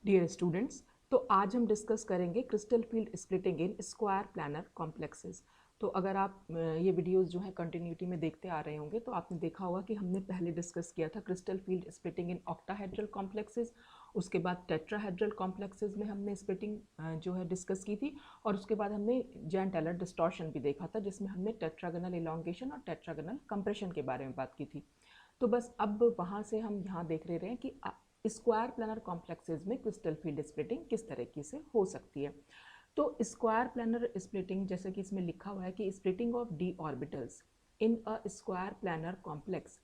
Dear students, तो आज हम डिस्कस करेंगे crystal field splitting in square planar complexes. तो अगर आप ये वीडियोस जो है कंटिन्यूटी में देखते आ रहे होंगे तो आपने देखा होगा कि हमने पहले डिस्कस किया था crystal field splitting in octahedral complexes. उसके बाद टेट्राहेड्रल कॉम्प्लेक्सेस में हमने स्प्लिटिंग जो है डिस्कस की थी, और उसके बाद हमने जैन टेलर डिस्टॉर्शन भी देखा था जिसमें हमने टेट्रागोनल इलॉन्गेशन और टेट्रागोनल कंप्रेशन के बारे में बात की थी। तो बस अब वहाँ से हम यहाँ देख रहे हैं कि स्क्वायर प्लानर कॉम्प्लेक्सेस में क्रिस्टल फील्ड स्प्लिटिंग किस तरीके से हो सकती है। तो स्क्वायर प्लानर स्प्लिटिंग, जैसे कि इसमें लिखा हुआ है कि splitting of D orbitals in a square planar complex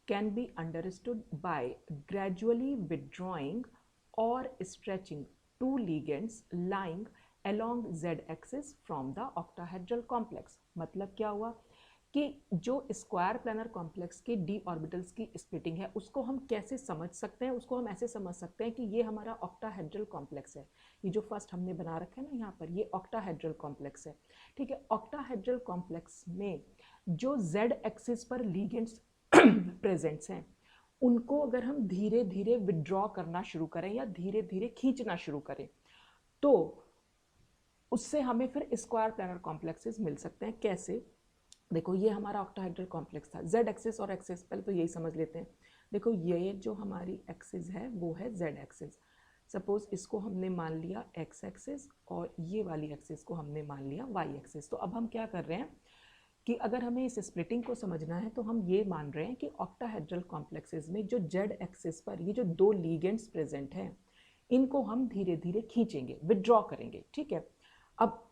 can be understood by gradually withdrawing or stretching two ligands lying along z-axis from the octahedral complex। मतलब क्या हुआ कि जो स्क्वायर प्लानर कॉम्प्लेक्स के डी ऑर्बिटल्स की splitting है उसको हम कैसे समझ सकते हैं। उसको हम ऐसे समझ सकते हैं कि ये हमारा ऑक्टाहेड्रल कॉम्प्लेक्स है। ये जो फर्स्ट हमने बना रखा है ना यहाँ पर, ये ऑक्टाहेड्रल कॉम्प्लेक्स है। ठीक है, ऑक्टाहेड्रल कॉम्प्लेक्स में जो जेड एक्सिस पर लीगेंड्स प्रेजेंट्स हैं उनको अगर हम धीरे धीरे विड्रॉ करना शुरू करें या धीरे धीरे खींचना शुरू करें तो उससे हमें फिर स्क्वायर प्लानर कॉम्प्लेक्सेस मिल सकते हैं। कैसे? देखो, ये हमारा ऑक्टाहेड्रल कॉम्प्लेक्स था। जेड एक्सिस और एक्सिस, पहले तो यही समझ लेते हैं। देखो, ये जो हमारी एक्सिस है वो है जेड एक्सिस। सपोज इसको हमने मान लिया एक्स एक्सिस और ये वाली एक्सिस को हमने मान लिया वाई एक्सिस। तो अब हम क्या कर रहे हैं कि अगर हमें इस स्प्लिटिंग को समझना है तो हम ये मान रहे हैं कि ऑक्टाहेड्रल कॉम्प्लेक्सेस में जो जेड एक्सिस पर ये जो दो लीगेंड्स प्रेजेंट हैं इनको हम धीरे धीरे खींचेंगे, विड्रॉ करेंगे। ठीक है, अब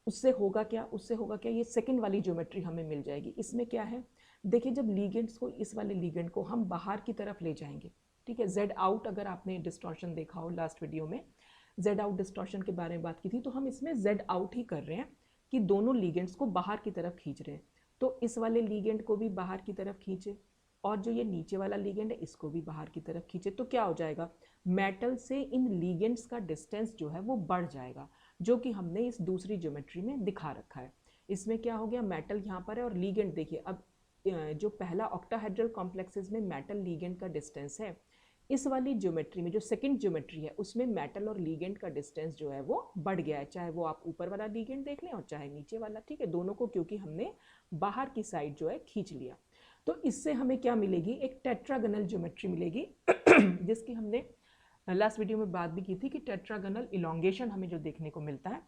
उससे होगा क्या? उससे होगा क्या, ये सेकंड वाली ज्योमेट्री हमें मिल जाएगी। इसमें क्या है, देखिए, जब लीगेंड्स को, इस वाले लीगेंड को हम बाहर की तरफ ले जाएंगे, ठीक है, जेड आउट, अगर आपने डिस्टॉर्शन देखा हो लास्ट वीडियो में, जेड आउट डिस्टॉर्शन के बारे में बात की थी, तो हम इसमें जेड आउट ही कर रहे हैं कि दोनों लीगेंड्स को बाहर की तरफ खींच रहे हैं। तो इस वाले लीगेंड को भी बाहर की तरफ खींचे और जो ये नीचे वाला लीगेंड है इसको भी बाहर की तरफ खींचे, तो क्या हो जाएगा, मेटल से इन लीगेंड्स का डिस्टेंस जो है वो बढ़ जाएगा, जो कि हमने इस दूसरी ज्योमेट्री में दिखा रखा है। इसमें क्या हो गया, मेटल यहाँ पर है और लीगेंड देखिए, अब जो पहला ऑक्टाहेड्रल कॉम्प्लेक्सेस में मेटल लीगेंड का डिस्टेंस है, इस वाली ज्योमेट्री में जो सेकंड ज्योमेट्री है उसमें मेटल और लीगेंड का डिस्टेंस जो है वो बढ़ गया है, चाहे वो आप ऊपर वाला लीगेंड देख लें और चाहे नीचे वाला। ठीक है, दोनों को क्योंकि हमने बाहर की साइड जो है खींच लिया। तो इससे हमें क्या मिलेगी, एक टेट्रागोनल ज्योमेट्री मिलेगी जिसकी हमने लास्ट वीडियो में बात भी की थी कि टेट्रागोनल इलॉन्गेशन हमें जो देखने को मिलता है।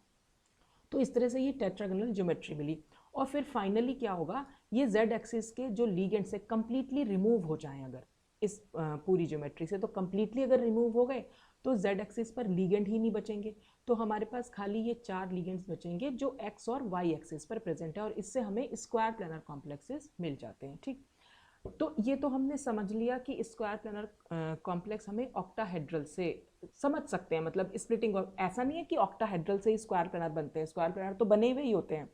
तो इस तरह से ये टेट्रागोनल ज्योमेट्री मिली। और फिर फाइनली क्या होगा, ये जेड एक्सिस के जो लीगेंड से कंप्लीटली रिमूव हो जाएं अगर इस पूरी ज्योमेट्री से, तो कंप्लीटली अगर रिमूव हो गए तो जेड एक्सिस पर लीगेंड ही नहीं बचेंगे। तो हमारे पास खाली ये चार लीगेंड्स बचेंगे जो एक्स और वाई एक्सिस पर प्रेजेंट है, और इससे हमें स्क्वायर प्लानर कॉम्प्लेक्सेस मिल जाते हैं। ठीक, तो ये तो हमने समझ लिया कि स्क्वायर प्लानर कॉम्प्लेक्स हमें ऑक्टाहेड्रल से समझ सकते हैं। मतलब स्प्लिटिंग, ऐसा नहीं है कि ऑक्टाहेड्रल से ही स्क्वायर प्लानर बनते हैं, स्क्वायर प्लानर तो बने हुए ही होते हैं,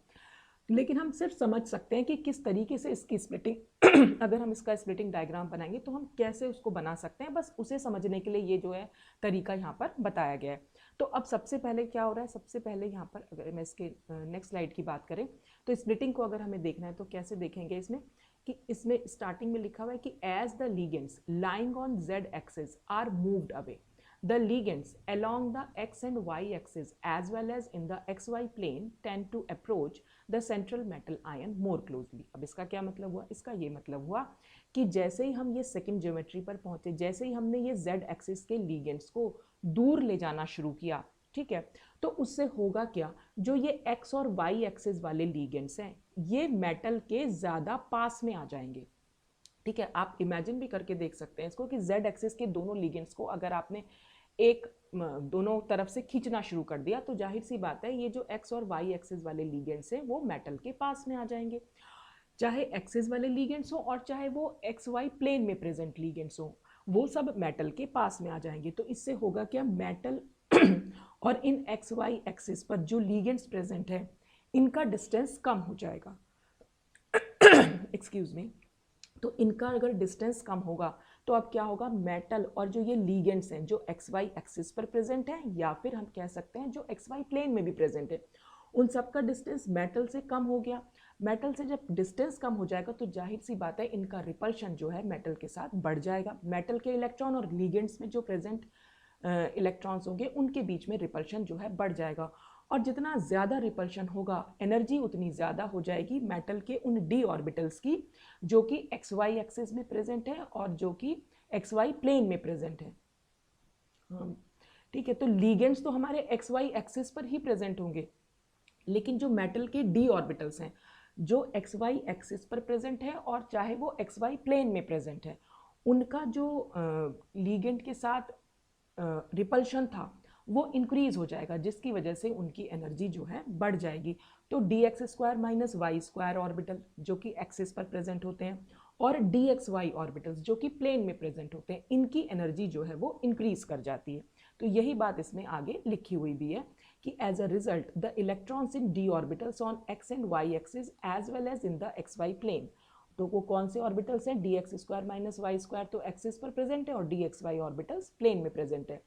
लेकिन हम सिर्फ समझ सकते हैं कि किस तरीके से इसकी स्प्लिटिंग अगर हम इसका स्प्लिटिंग डायग्राम बनाएंगे तो हम कैसे उसको बना सकते हैं, बस उसे समझने के लिए ये जो है तरीका यहाँ पर बताया गया है। तो अब सबसे पहले क्या हो रहा है, सबसे पहले यहाँ पर अगर मैं इसके नेक्स्ट स्लाइड की बात करें तो स्प्लिटिंग को अगर हमें देखना है तो कैसे देखेंगे इसमें, कि इसमें स्टार्टिंग में लिखा हुआ है कि as the ligands lying on Z axis are moved away, the ligands along the x and y axis as well as in the xy plane tend to approach the central metal ion more closely। अब इसका क्या मतलब हुआ, इसका ये मतलब हुआ कि जैसे ही हम ये सेकंड ज्योमेट्री पर पहुंचे, जैसे ही हमने ये z एक्सिस के लिगेंड्स को दूर ले जाना शुरू किया, ठीक है, तो उससे होगा क्या, जो ये x और y एक्सिस वाले लिगेंड्स हैं ये मेटल के ज़्यादा पास में आ जाएंगे। ठीक है, आप इमेजिन भी करके देख सकते हैं इसको कि z एक्सिस के दोनों लिगेंड्स को अगर आपने एक दोनों तरफ से खींचना शुरू कर दिया तो जाहिर सी बात है ये जो x और y एक्सिस वाले लिगेंड्स हैं वो मेटल के पास में आ जाएंगे, चाहे एक्सिस वाले लिगेंड्स हो और चाहे वो एक्स वाई प्लेन में प्रेजेंट लिगेंड्स हो, वो सब मेटल के पास में आ जाएंगे। तो इससे होगा क्या, मेटल और इन एक्स वाई एक्सिस पर जो लिगेंड्स प्रेजेंट है इनका डिस्टेंस कम हो जाएगा। Excuse me. तो इनका अगर डिस्टेंस कम होगा तो अब क्या होगा, मेटल और जो ये लिगेंड्स हैं जो एक्स वाई एक्सिस पर प्रेजेंट हैं या फिर हम कह सकते हैं जो एक्स वाई प्लेन में भी प्रेजेंट है, उन सब का डिस्टेंस मेटल से कम हो गया। मेटल से जब डिस्टेंस कम हो जाएगा तो जाहिर सी बात है इनका रिपल्शन जो है मेटल के साथ बढ़ जाएगा। मेटल के इलेक्ट्रॉन और लिगेंड्स में जो प्रेजेंट इलेक्ट्रॉन्स होंगे उनके बीच में रिपल्शन जो है बढ़ जाएगा, और जितना ज़्यादा रिपल्शन होगा एनर्जी उतनी ज़्यादा हो जाएगी मेटल के उन डी ऑर्बिटल्स की जो कि एक्स वाई एक्सिस में प्रेजेंट है और जो कि एक्स वाई प्लेन में प्रेजेंट है। ठीक है, तो लीगेंड्स तो हमारे एक्स वाई एक्सिस पर ही प्रेजेंट होंगे, लेकिन जो मेटल के डी ऑर्बिटल्स हैं जो एक्स वाई एक्सिस पर प्रेजेंट है और चाहे वो एक्स वाई प्लेन में प्रेजेंट है, उनका जो लीगेंड के साथ रिपल्शन था वो इंक्रीज हो जाएगा, जिसकी वजह से उनकी एनर्जी जो है बढ़ जाएगी। तो D x square minus Y square orbital जो कि एक्सिस पर प्रेजेंट होते हैं और डी एक्स वाई ऑर्बिटल्स जो कि प्लेन में प्रेजेंट होते हैं, इनकी एनर्जी जो है वो इंक्रीज कर जाती है। तो यही बात इसमें आगे लिखी हुई भी है कि as a result the electrons in d orbitals on x and y axis as well as in the x y plane. तो वो कौन से ऑर्बिटल्स हैं? D x square minus Y square तो एक्सिस पर प्रेजेंट है और d x Y orbitals plane में प्रेजेंट है।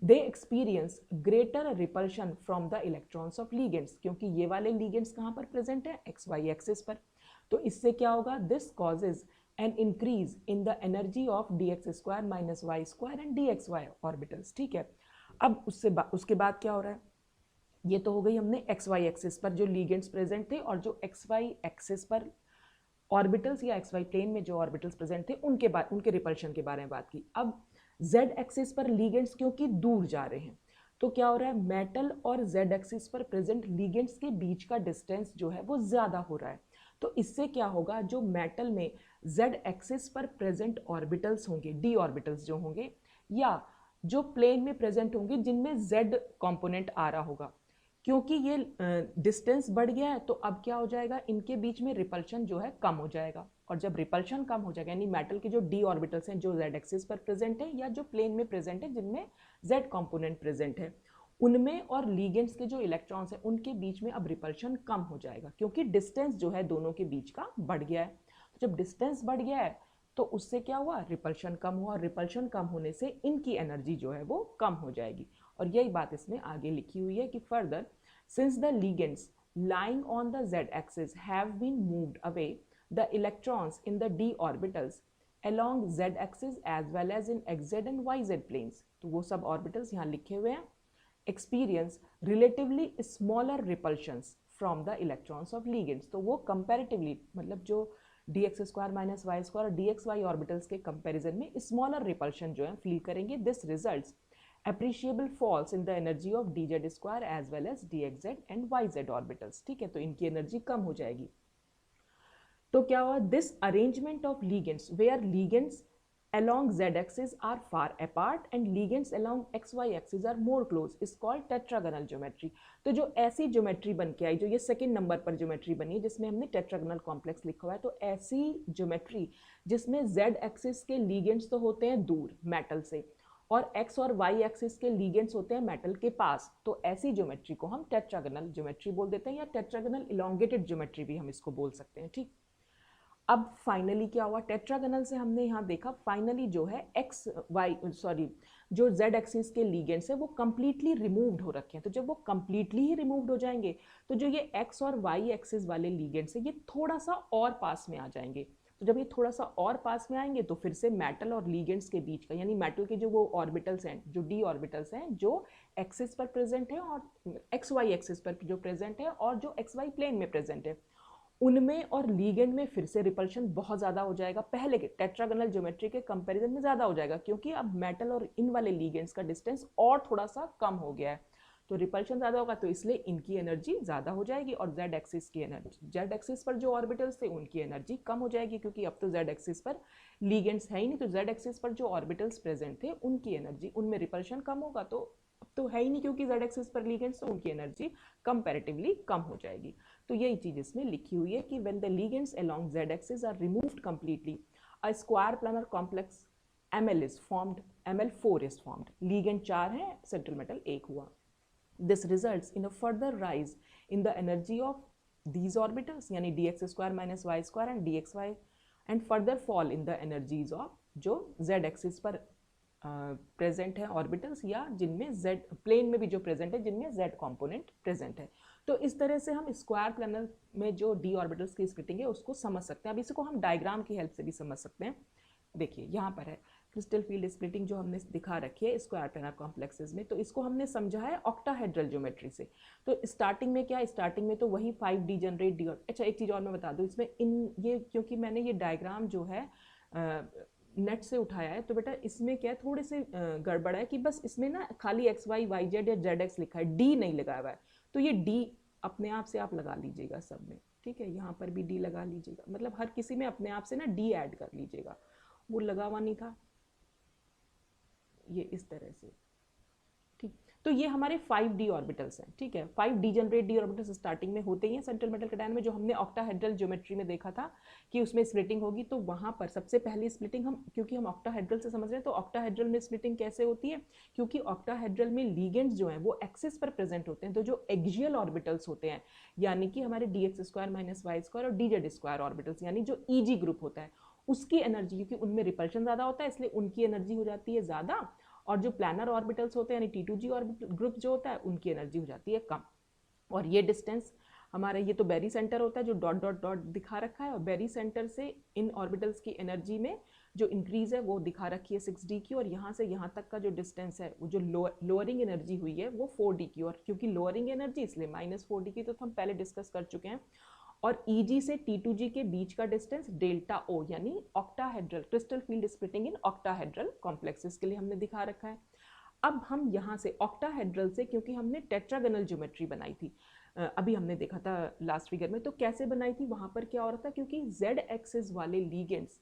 They experience greater repulsion from the electrons of ligands, क्योंकि ये वाले लीगेंड्स कहाँ पर प्रेजेंट है? एक्स वाई एक्सिस पर। तो इससे क्या होगा? This causes an increase in the energy of D x square minus Y square and D x Y orbitals. ठीक है, अब उसके बाद क्या हो रहा है? ये तो हो गई हमने एक्स वाई एक्सिस पर जो लीगेंड्स प्रेजेंट थे और जो एक्स वाई एक्सिस पर ऑर्बिटल्स या एक्स वाई प्लेन में जो ऑर्बिटल्स प्रेजेंट थे उनके रिपल्शन के बारे में बात की। अब जेड एक्सिस पर लीगेंड्स क्योंकि दूर जा रहे हैं तो क्या हो रहा है? मेटल और जेड एक्सिस पर प्रेजेंट लीगेंड्स के बीच का डिस्टेंस जो है वो ज़्यादा हो रहा है। तो इससे क्या होगा? जो मेटल में जेड एक्सिस पर प्रेजेंट ऑर्बिटल्स होंगे, डी ऑर्बिटल्स जो होंगे, या जो प्लेन में प्रेजेंट होंगे जिनमें जेड कंपोनेंट आ रहा होगा, क्योंकि ये डिस्टेंस बढ़ गया है तो अब क्या हो जाएगा? इनके बीच में रिपल्शन जो है कम हो जाएगा, और जब रिपल्शन कम हो जाएगा यानी मेटल के जो डी ऑर्बिटल्स हैं जो जेड एक्सिस पर प्रेजेंट है या जो प्लेन में प्रेजेंट है जिनमें जेड कंपोनेंट प्रेजेंट है, उनमें और लीगेंड्स के जो इलेक्ट्रॉन्स हैं उनके बीच में अब रिपल्शन कम हो जाएगा, क्योंकि डिस्टेंस जो है दोनों के बीच का बढ़ गया है। तो जब डिस्टेंस बढ़ गया है तो उससे क्या हुआ? रिपल्शन कम हुआ, और रिपल्शन कम होने से इनकी एनर्जी जो है वो कम हो जाएगी। और यही बात इसमें आगे लिखी हुई है कि further since the ligands lying on the z-axis have been moved away, the electrons in the d orbitals along z-axis as well as in xz and yz planes, तो वो सब ऑर्बिटल्स यहाँ लिखे हुए हैं, experience relatively smaller repulsions from the electrons of ligands। तो वो comparatively मतलब जो dx square minus Y square और dxy ऑर्बिटल्स के कंपैरिजन में स्मॉलर रिपल्शन जो है फील करेंगे। This results appreciable falls in the energy of dz square as well as dxz and yz orbitals। ठीक है, तो इनकी एनर्जी कम हो जाएगी। तो क्या हुआ? This arrangement of ligands where ligands along z axis are far apart and ligands along xy axis are more close is called tetragonal geometry। तो जो ऐसी ज्योमेट्री बन के आई, जो ये सेकंड नंबर पर ज्योमेट्री बनी है जिसमें हमने टेट्रागोनल कॉम्प्लेक्स लिखा हुआ है, तो ऐसी ज्योमेट्री जिसमें z एक्सिस के लीगेंड्स तो होते हैं दूर मेटल से और x और y एक्सिस के लीगेंड्स होते हैं मेटल के पास, तो ऐसी ज्योमेट्री को हम टेट्रागोनल ज्योमेट्री बोल देते हैं या टेट्रागोनल इलोंगेटेड ज्योमेट्री भी हम इसको बोल सकते हैं। ठीक, अब फाइनली क्या हुआ? टेट्रागोनल से हमने यहाँ देखा फाइनली जो है जो z एक्सिस के लीगेंड्स है वो कंप्लीटली रिमूव्ड हो रखे हैं। तो जब वो कंप्लीटली ही रिमूव्ड हो जाएंगे तो जो ये x और y एक्सिस वाले लीगेंड्स है ये थोड़ा सा और पास में आ जाएंगे। तो जब ये थोड़ा सा और पास में आएंगे तो फिर से मेटल और लीगेंड्स के बीच का यानी मेटल के जो वो ऑर्बिटल्स हैं, जो डी ऑर्बिटल्स हैं जो एक्सिस पर प्रेजेंट है और एक्स वाई एक्सिस पर जो प्रेजेंट है और जो एक्स वाई प्लेन में प्रेजेंट है, उनमें और लीगेंड में फिर से रिपल्शन बहुत ज़्यादा हो जाएगा, पहले के टेट्रागोनल ज्योमेट्री के कंपैरिजन में ज़्यादा हो जाएगा, क्योंकि अब मेटल और इन वाले लीगेंड्स का डिस्टेंस और थोड़ा सा कम हो गया है। तो रिपल्शन ज़्यादा होगा तो इसलिए इनकी एनर्जी ज़्यादा हो जाएगी और जेड एक्सिस की एनर्जी, जेड एक्सिस पर जो ऑर्बिटल्स थे उनकी एनर्जी कम हो जाएगी, क्योंकि अब तो जेड एक्सिस पर लीगेंड्स है ही नहीं, तो जेड एक्सिस पर जो ऑर्बिटल्स प्रेजेंट थे उनकी एनर्जी, उनमें रिपल्शन कम होगा, तो अब तो है ही नहीं क्योंकि जेड एक्सिस पर लीगेंड्स, तो उनकी एनर्जी कंपैरेटिवली कम हो जाएगी। तो यही चीज़ इसमें लिखी हुई है कि when the ligands along Z axis are removed completely a square planar complex ML is formed, ML4 is formed, ligand 4 है, सेंट्रल मेटल 1 हुआ। This results in a further rise in the energy of these orbitals यानी dx square minus y square and dxy and further fall in the energies of जो z axis पर present है orbitals या जिनमें z plane में भी जो present है जिनमें z कंपोनेंट प्रेजेंट है। तो इस तरह से हम स्क्वायर प्लानर में जो d ऑर्बिटल्स की स्प्लिटिंग है उसको समझ सकते हैं। अब इसको हम डायग्राम की हेल्प से भी समझ सकते हैं। देखिए यहाँ पर है क्रिस्टल फील्ड स्प्लिटिंग जो हमने दिखा रखी है स्क्वायर प्लानर कॉम्प्लेक्सेस में, तो इसको हमने समझा है ऑक्टाहेड्रल ज्योमेट्री से। तो स्टार्टिंग में क्या, स्टार्टिंग में तो वही 5D जनरेट डी। अच्छा एक चीज़ और मैं बता दूँ इसमें, इन ये क्योंकि मैंने ये डायग्राम जो है नेट से उठाया है, तो बेटा इसमें क्या है, थोड़े से गड़बड़ है कि बस इसमें ना खाली एक्स वाई वाई जेड या जेड एक्स लिखा है, डी नहीं लगा हुआ है। तो ये डी अपने आप से आप लगा लीजिएगा सब में, ठीक है, यहाँ पर भी डी लगा लीजिएगा, मतलब हर किसी में अपने आप से ना डी ऐड कर लीजिएगा, वो लगा हुआ नहीं था, ये इस तरह से, ठीक। तो ये हमारे 5D ऑर्बिटल्स हैं, ठीक है। 5D generate D orbitals starting में होते ही हैं सेंट्रल मेटल कैटायन में, जो हमने ऑक्टाहेड्रल ज्योमेट्री में देखा था कि उसमें स्प्लिटिंग होगी। तो वहाँ पर सबसे पहली स्प्लिटिंग हम, क्योंकि हम ऑक्टाहेड्रल से समझ रहे हैं, तो ऑक्टाहेड्रल में स्प्लिटिंग कैसे होती है, क्योंकि ऑक्टाहेड्रल में लीगेंड्स जो हैं वो एक्सिस पर प्रेजेंट होते हैं। तो जो एक्सियल ऑर्बिटल्स होते हैं, यानी कि हमारे dx² - y² और dz² ऑर्बिटल्स, यानी जो EG ग्रुप होता है, उसकी एनर्जी, क्योंकि उनमें रिपल्शन ज़्यादा होता है इसलिए उनकी एनर्जी हो जाती है ज़्यादा, और जो प्लानर ऑर्बिटल्स होते हैं यानी T2G ऑर्बिटल ग्रुप जो होता है, उनकी एनर्जी हो जाती है कम। और ये डिस्टेंस हमारा, ये तो बेरी सेंटर होता है जो डॉट डॉट डॉट दिखा रखा है, और बेरी सेंटर से इन ऑर्बिटल्स की एनर्जी में जो इंक्रीज है वो दिखा रखी है 6D की, और यहाँ से यहाँ तक का जो डिस्टेंस है, वो जो लोअरिंग एनर्जी हुई है वो 4D की, और क्योंकि लोअरिंग एनर्जी इसलिए -4D की, तो हम पहले डिस्कस कर चुके हैं। और EG से T2G के बीच का डिस्टेंस डेल्टा O, यानी octahedral crystal field splitting in octahedral complexes के लिए हमने दिखा रखा है। अब हम यहाँ से ऑक्टाहेड्रल से, क्योंकि हमने टेट्रागोनल ज्योमेट्री बनाई थी, अभी हमने देखा था लास्ट फिगर में, तो कैसे बनाई थी, वहाँ पर क्या हो रहा था, क्योंकि Z एक्सिस वाले लीगेंड्स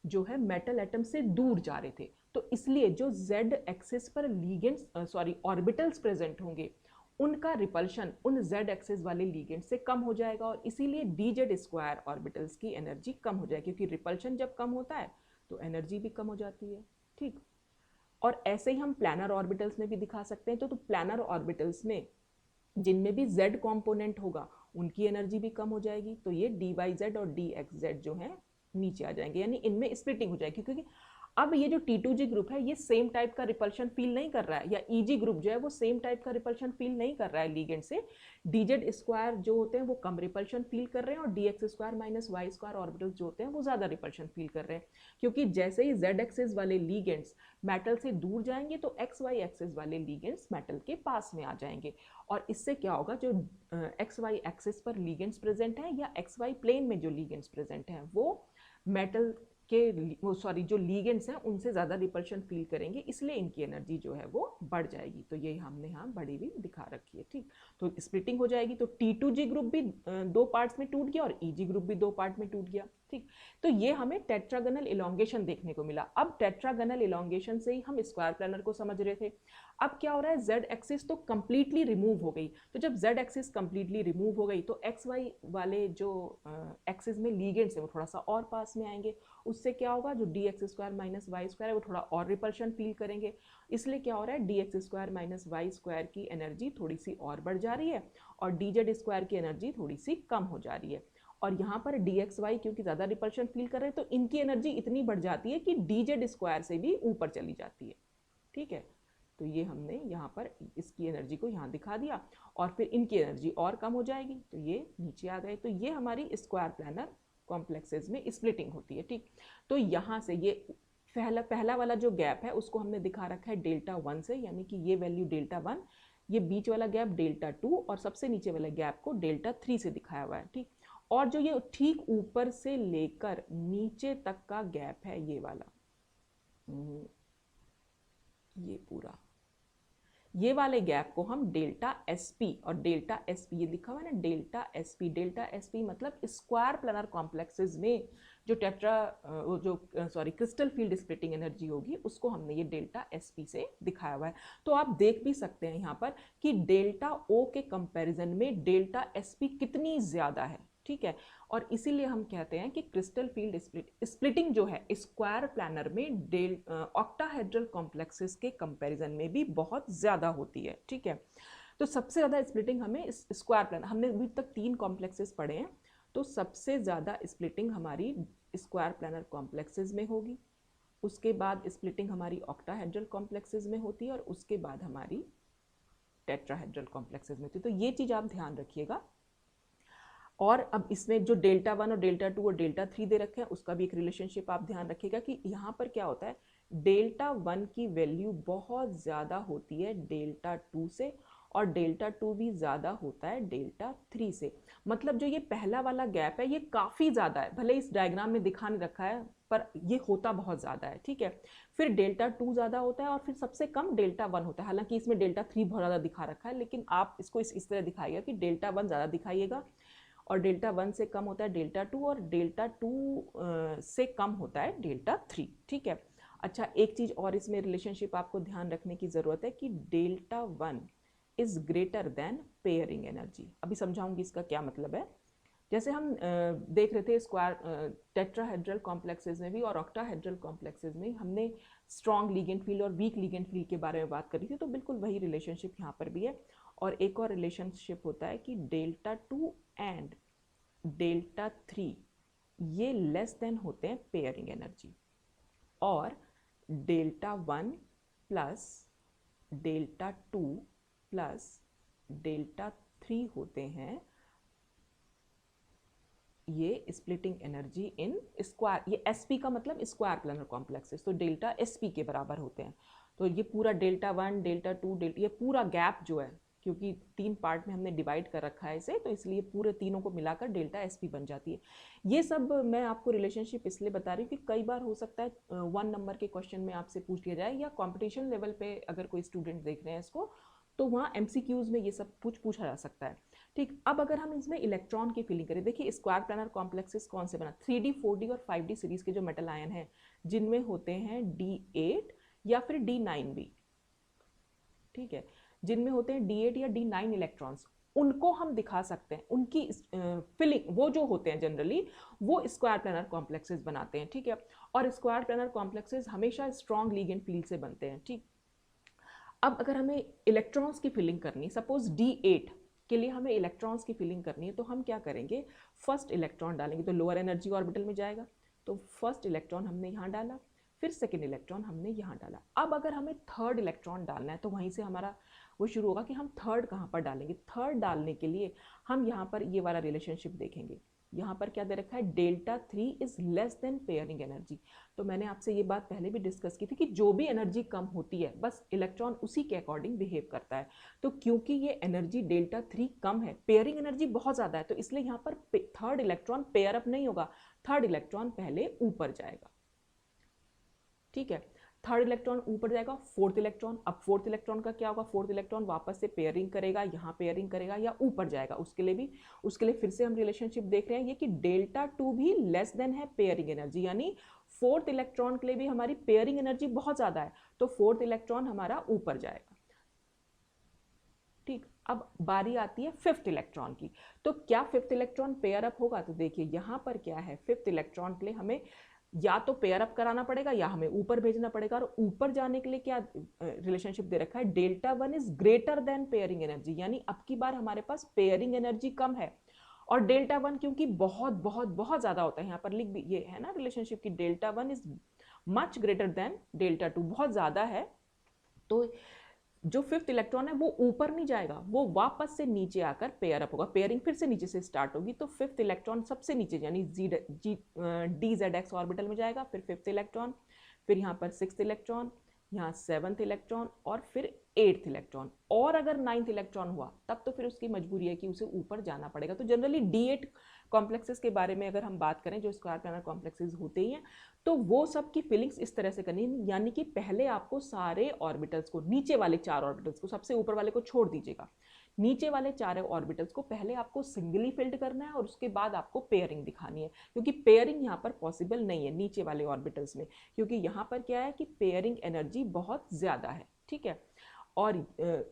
जो है मेटल एटम से दूर जा रहे थे, तो इसलिए जो Z एक्सिस पर लीगेंड्स ऑर्बिटल्स प्रेजेंट होंगे, उनका रिपल्शन उन Z एक्सिस वाले लीगेंड से कम हो जाएगा, और इसीलिए dz² ऑर्बिटल्स की एनर्जी कम हो जाएगी, क्योंकि रिपल्शन जब कम होता है तो एनर्जी भी कम हो जाती है, ठीक। और ऐसे ही हम प्लानर ऑर्बिटल्स में भी दिखा सकते हैं। तो प्लानर ऑर्बिटल्स में जिनमें भी Z कंपोनेंट होगा, उनकी एनर्जी भी कम हो जाएगी, तो ये dyz और dxz जो है नीचे आ जाएंगे, यानी इनमें स्प्लिटिंग हो जाएगी, क्योंकि अब ये जो T2G ग्रुप है ये सेम टाइप का रिपल्शन फील नहीं कर रहा है, या EG ग्रुप जो है वो सेम टाइप का रिपल्शन फील नहीं कर रहा है लीगेंड से, dz² जो होते हैं वो कम रिपल्शन फील कर रहे हैं, और dx² - y² ऑर्बिटल्स जो होते हैं वो ज़्यादा रिपल्शन फील कर रहे हैं, क्योंकि जैसे ही Z एक्सिस वाले लीगेंड्स मेटल से दूर जाएंगे तो XY एक्सिस वाले लीगेंड्स मेटल के पास में आ जाएंगे, और इससे क्या होगा, जो XY एक्सिस पर लीगेंड्स प्रेजेंट हैं या XY प्लेन में जो लीगेंड्स प्रेजेंट हैं, वो मेटल के जो लीगेंड्स हैं उनसे ज़्यादा रिपल्शन फील करेंगे, इसलिए इनकी एनर्जी जो है वो बढ़ जाएगी। तो ये हमने यहाँ बड़ी हुई दिखा रखी है, ठीक। तो स्प्लिटिंग हो जाएगी, तो T2G ग्रुप भी 2 पार्ट्स में टूट गया और EG ग्रुप भी 2 पार्ट में टूट गया, ठीक। तो ये हमें टेट्रागोनल इलोंगेशन देखने को मिला। अब टेट्रागोनल इलोंगेशन से ही हम स्क्वायर प्लानर को समझ रहे थे। अब क्या हो रहा है, Z एक्सिस तो कंप्लीटली रिमूव हो गई, तो जब Z एक्सिस कंप्लीटली रिमूव हो गई तो XY वाले जो एक्सिस में लीगेंड्स है वो थोड़ा सा और पास में आएंगे, उससे क्या होगा, जो dx² - y² है वो थोड़ा और रिपल्शन फील करेंगे, इसलिए क्या हो रहा है, dx² - y² की एनर्जी थोड़ी सी और बढ़ जा रही है, और dz² की एनर्जी थोड़ी सी कम हो जा रही है, और यहाँ पर dxy क्योंकि ज़्यादा रिपल्शन फील कर रहे हैं तो इनकी एनर्जी इतनी बढ़ जाती है कि dz² से भी ऊपर चली जाती है, ठीक है। तो ये हमने यहाँ पर इसकी एनर्जी को यहाँ दिखा दिया, और फिर इनकी एनर्जी और कम हो जाएगी, तो ये नीचे आ गए। तो ये हमारी स्क्वायर प्लानर कॉम्प्लेक्सेस में स्प्लिटिंग होती है, ठीक। तो यहाँ से ये पहला वाला जो गैप है उसको हमने दिखा रखा है Δ1 से, यानी कि ये वैल्यू Δ1, ये बीच वाला गैप Δ2, और सबसे नीचे वाले गैप को Δ3 से दिखाया हुआ है, ठीक। और जो ये ठीक ऊपर से लेकर नीचे तक का गैप है, ये वाला, ये पूरा, ये वाले गैप को हम Δ_SP, और Δ_SP ये लिखा हुआ है ना, Δ_SP मतलब स्क्वायर प्लानर कॉम्प्लेक्सेस में जो क्रिस्टल फील्ड स्प्लिटिंग एनर्जी होगी उसको हमने ये Δ_SP से दिखाया हुआ है। तो आप देख भी सकते हैं यहाँ पर कि Δ_O के कंपैरिजन में Δ_SP कितनी ज़्यादा है, ठीक है। और इसीलिए हम कहते हैं कि क्रिस्टल फील्ड स्प्लिटिंग जो है स्क्वायर प्लानर में ऑक्टाहेड्रल कॉम्प्लेक्सेस के कंपैरिजन में भी बहुत ज़्यादा होती है, ठीक है। तो सबसे ज़्यादा स्प्लिटिंग हमें स्क्वायर प्लानर, हमने अभी तक 3 कॉम्प्लेक्सेस पढ़े हैं, तो सबसे ज़्यादा स्प्लिटिंग हमारी स्क्वायर प्लानर कॉम्प्लेक्सेस में होगी, उसके बाद स्प्लिटिंग हमारी ऑक्टाहेड्रल कॉम्प्लेक्सेस में होती है, और उसके बाद हमारी टेट्राहेड्रल कॉम्प्लेक्सेस में होती है। तो ये चीज़ आप ध्यान रखिएगा। और अब इसमें जो Δ1 और Δ2 और Δ3 दे रखे हैं उसका भी एक रिलेशनशिप आप ध्यान रखिएगा कि यहाँ पर क्या होता है, डेल्टा 1 की वैल्यू बहुत ज़्यादा होती है डेल्टा 2 से, और डेल्टा 2 भी ज़्यादा होता है डेल्टा 3 से। मतलब जो ये पहला वाला गैप है ये काफ़ी ज़्यादा है, भले इस डायग्राम में दिखा नहीं रखा है पर ये होता बहुत ज़्यादा है, ठीक है। फिर डेल्टा 2 ज़्यादा होता है और फिर सबसे कम डेल्टा 1 होता है। हालांकि इसमें डेल्टा 3 बहुत ज़्यादा दिखा रखा है, लेकिन आप इसको इस तरह दिखाइएगा कि डेल्टा 1 ज़्यादा दिखाइएगा, और डेल्टा 1 से कम होता है डेल्टा 2, और डेल्टा 2 से कम होता है डेल्टा 3, ठीक है। अच्छा, एक चीज़ और इसमें रिलेशनशिप आपको ध्यान रखने की ज़रूरत है कि delta 1 is greater than pairing energy. अभी समझाऊंगी इसका क्या मतलब है। जैसे हम देख रहे थे स्क्वायर टेट्राहेड्रल कॉम्प्लेक्सेस में भी और ऑक्टाहेड्रल कॉम्प्लेक्सेस में हमने स्ट्रॉन्ग लिगेंड फील्ड और वीक लिगेंड फील्ड के बारे में बात करी थी, तो बिल्कुल वही रिलेशनशिप यहाँ पर भी है। और एक और रिलेशनशिप होता है कि डेल्टा 2 एंड डेल्टा 3 ये लेस देन होते हैं पेयरिंग एनर्जी, और delta 1 plus delta 2 plus delta 3 होते हैं ये स्प्लिटिंग एनर्जी इन स्क्वायर, ये एसपी का मतलब स्क्वायर प्लानर कॉम्प्लेक्सेस, तो डेल्टा एसपी के बराबर होते हैं। तो ये पूरा डेल्टा 1 डेल्टा 2 डेल्टा, ये पूरा गैप जो है, क्योंकि 3 पार्ट में हमने डिवाइड कर रखा है इसे, तो इसलिए पूरे तीनों को मिलाकर डेल्टा एसपी बन जाती है। ये सब मैं आपको रिलेशनशिप इसलिए बता रही हूँ कि कई बार हो सकता है 1 नंबर के क्वेश्चन में आपसे पूछ लिया जाए, या कॉम्पिटिशन लेवल पे अगर कोई स्टूडेंट देख रहे हैं इसको, तो वहाँ एमसीक्यूज में ये सब पूछा जा सकता है, ठीक। अब अगर हम इसमें इलेक्ट्रॉन की फीलिंग करें, देखिए स्क्वायर प्लानर कॉम्प्लेक्सेस कौन से बना, 3D 4D और 5D सीरीज के जो मेटल आयन हैं जिनमें होते हैं D8 या फिर D9 भी, ठीक है, जिनमें होते हैं D8 या D9 इलेक्ट्रॉन्स, उनको हम दिखा सकते हैं, उनकी फिलिंग वो जो होते हैं जनरली वो स्क्वायर प्लानर कॉम्प्लेक्सेस बनाते हैं, ठीक है। और स्क्वायर प्लानर कॉम्प्लेक्सेस हमेशा स्ट्रॉन्ग लिगेंड फील्ड से बनते हैं, ठीक। अब अगर हमें इलेक्ट्रॉन्स की फिलिंग करनी, सपोज D8 के लिए हमें इलेक्ट्रॉन्स की फिलिंग करनी है, तो हम क्या करेंगे, फर्स्ट इलेक्ट्रॉन डालेंगे तो लोअर एनर्जी ऑर्बिटल में जाएगा, तो फर्स्ट इलेक्ट्रॉन हमने यहाँ डाला, फिर सेकेंड इलेक्ट्रॉन हमने यहाँ डाला। अब अगर हमें थर्ड इलेक्ट्रॉन डालना है तो वहीं से हमारा वो शुरू होगा कि हम थर्ड कहाँ पर डालेंगे। थर्ड डालने के लिए हम यहाँ पर ये वाला रिलेशनशिप देखेंगे, यहाँ पर क्या दे रखा है, delta 3 is less than pairing energy. तो मैंने आपसे ये बात पहले भी डिस्कस की थी कि जो भी एनर्जी कम होती है बस इलेक्ट्रॉन उसी के अकॉर्डिंग बिहेव करता है। तो क्योंकि ये एनर्जी डेल्टा 3 कम है, पेयरिंग एनर्जी बहुत ज़्यादा है, तो इसलिए यहाँ पर थर्ड इलेक्ट्रॉन पेयर अप नहीं होगा, थर्ड इलेक्ट्रॉन पहले ऊपर जाएगा, ठीक है। थर्ड इलेक्ट्रॉन ऊपर जाएगा, फोर्थ इलेक्ट्रॉन, अब फोर्थ इलेक्ट्रॉन का क्या होगा, फोर्थ इलेक्ट्रॉन वापस से पेयरिंग करेगा, यहाँ पेयरिंग करेगा या ऊपर जाएगा, उसके लिए फिर से हम रिलेशनशिप देख रहे हैं ये कि डेल्टा 2 भी लेस देन है पेयरिंग एनर्जी, यानी फोर्थ इलेक्ट्रॉन के लिए भी हमारी पेयरिंग एनर्जी बहुत ज्यादा है, तो फोर्थ इलेक्ट्रॉन हमारा ऊपर जाएगा, ठीक। अब बारी आती है फिफ्थ इलेक्ट्रॉन की, तो क्या फिफ्थ इलेक्ट्रॉन पेयर अप होगा, तो देखिए यहाँ पर क्या है, फिफ्थ इलेक्ट्रॉन के लिए हमें या तो पेयर अप कराना पड़ेगा या हमें ऊपर भेजना पड़ेगा, और ऊपर जाने के लिए क्या रिलेशनशिप दे रखा है, delta 1 is greater than pairing energy, यानी अब की बार हमारे पास पेयरिंग एनर्जी कम है, और डेल्टा 1 क्योंकि बहुत बहुत बहुत ज्यादा होता है, यहाँ पर लिख भी ये है ना रिलेशनशिप की delta 1 is much greater than delta 2, बहुत ज्यादा है, तो जो फिफ्थ इलेक्ट्रॉन है वो ऊपर नहीं जाएगा, वो वापस से नीचे आकर पेयर अप होगा, पेयरिंग फिर से नीचे से स्टार्ट होगी, तो फिफ्थ इलेक्ट्रॉन सबसे नीचे यानी DZ-X ऑर्बिटल में जाएगा, फिर फिफ्थ इलेक्ट्रॉन, फिर यहाँ पर सिक्स्थ इलेक्ट्रॉन, यहाँ सेवंथ इलेक्ट्रॉन, और फिर एट्थ इलेक्ट्रॉन, और अगर नाइन्थ इलेक्ट्रॉन हुआ तब तो फिर उसकी मजबूरी है कि उसे ऊपर जाना पड़ेगा। तो जनरली D8 कॉम्प्लेक्सेस के बारे में अगर हम बात करें, जो स्क्वायर प्लानर कॉम्प्लेक्सेस होते ही हैं, तो वो सब की फीलिंग्स इस तरह से करनी है, यानी कि पहले आपको सारे ऑर्बिटल्स को, नीचे वाले 4 ऑर्बिटल्स को, सबसे ऊपर वाले को छोड़ दीजिएगा, नीचे वाले 4 ऑर्बिटल्स को पहले आपको सिंगली फिल्ड करना है, और उसके बाद आपको पेयरिंग दिखानी है, क्योंकि पेयरिंग यहाँ पर पॉसिबल नहीं है नीचे वाले ऑर्बिटल्स में, क्योंकि यहाँ पर क्या है कि पेयरिंग एनर्जी बहुत ज़्यादा है, ठीक है। और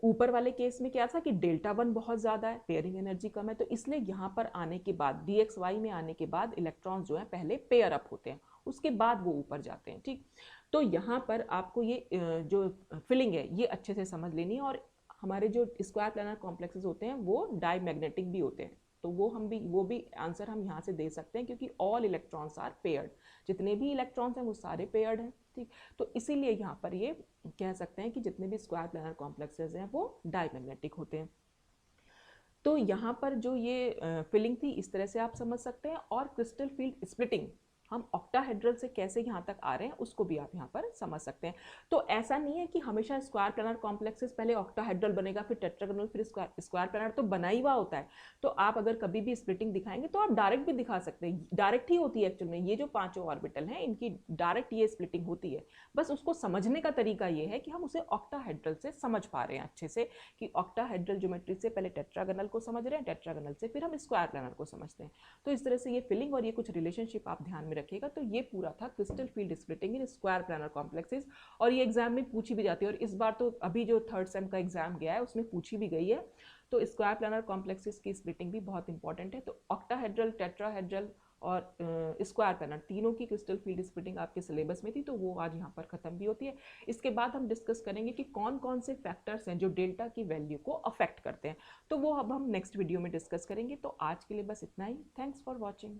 ऊपर वाले केस में क्या था कि डेल्टा 1 बहुत ज़्यादा है, पेयरिंग एनर्जी कम है, तो इसलिए यहाँ पर आने के बाद DXY में आने के बाद इलेक्ट्रॉन्स जो है पहले पेयर अप होते हैं, उसके बाद वो ऊपर जाते हैं, ठीक। तो यहाँ पर आपको ये जो फिलिंग है ये अच्छे से समझ लेनी है, और हमारे जो स्क्वायर प्लानर कॉम्प्लेक्सेस होते हैं वो डायमैग्नेटिक भी होते हैं, तो वो भी आंसर हम यहाँ से दे सकते हैं, क्योंकि ऑल इलेक्ट्रॉन्स आर पेयर्ड, जितने भी इलेक्ट्रॉन्स हैं वो सारे पेयर्ड हैं, ठीक। तो इसीलिए यहाँ पर ये कह सकते हैं कि जितने भी स्क्वायर प्लानर कॉम्प्लेक्सेस हैं वो डायमैग्नेटिक होते हैं। तो यहाँ पर जो ये फिलिंग थी इस तरह से आप समझ सकते हैं। और क्रिस्टल फील्ड स्प्लिटिंग हम ऑक्टाहेड्रल से कैसे यहाँ तक आ रहे हैं उसको भी आप यहाँ पर समझ सकते हैं। तो ऐसा नहीं है कि हमेशा स्क्वायर प्लानर कॉम्प्लेक्सेस पहले ऑक्टाहेड्रल बनेगा फिर टेट्रागोनल फिर स्क्वायर प्लानर तो बना ही हुआ होता है। तो आप अगर कभी भी स्प्लिटिंग दिखाएंगे तो आप डायरेक्ट भी दिखा सकते हैं, डायरेक्ट ही होती है एक्चुअल में। ये जो पांचों ऑर्बिटल हैं इनकी डायरेक्ट ये स्प्लिटिंग होती है। बस उसको समझने का तरीका ये है कि हम उसे ऑक्टाहेड्रल से समझ पा रहे हैं अच्छे से, कि ऑक्टाहेड्रल ज्योमेट्री से पहले टेट्रागोनल को समझ रहे हैं, टेट्रागोनल से फिर हम स्क्वायर प्लानर को समझते हैं। तो इस तरह से ये फिलिंग और ये कुछ रिलेशनशिप आप ध्यान में रखिएगा। तो ये पूरा था crystal field splitting in square planar complexes, और ये एग्जाम में पूछी भी जाती है, और इस बार तो अभी जो थर्ड सेम का एग्जाम गया है उसमें पूछी भी गई है। तो स्क्वायर प्लानर कॉम्प्लेक्सेस की स्प्लिटिंग भी बहुत इंपॉर्टेंट है। तो ऑक्टाहेड्रल, टेट्राहेड्रल और स्क्वायर प्लानर तीनों की क्रिस्टल फील्ड स्प्लिटिंग आपके सिलेबस में थी, तो वो आज यहाँ पर खत्म भी होती है। इसके बाद हम डिस्कस करेंगे कि कौन कौन से फैक्टर्स हैं जो डेल्टा की वैल्यू को अफेक्ट करते हैं, तो वो अब हम नेक्स्ट वीडियो में डिस्कस करेंगे। तो आज के लिए बस इतना ही। Thanks for watching.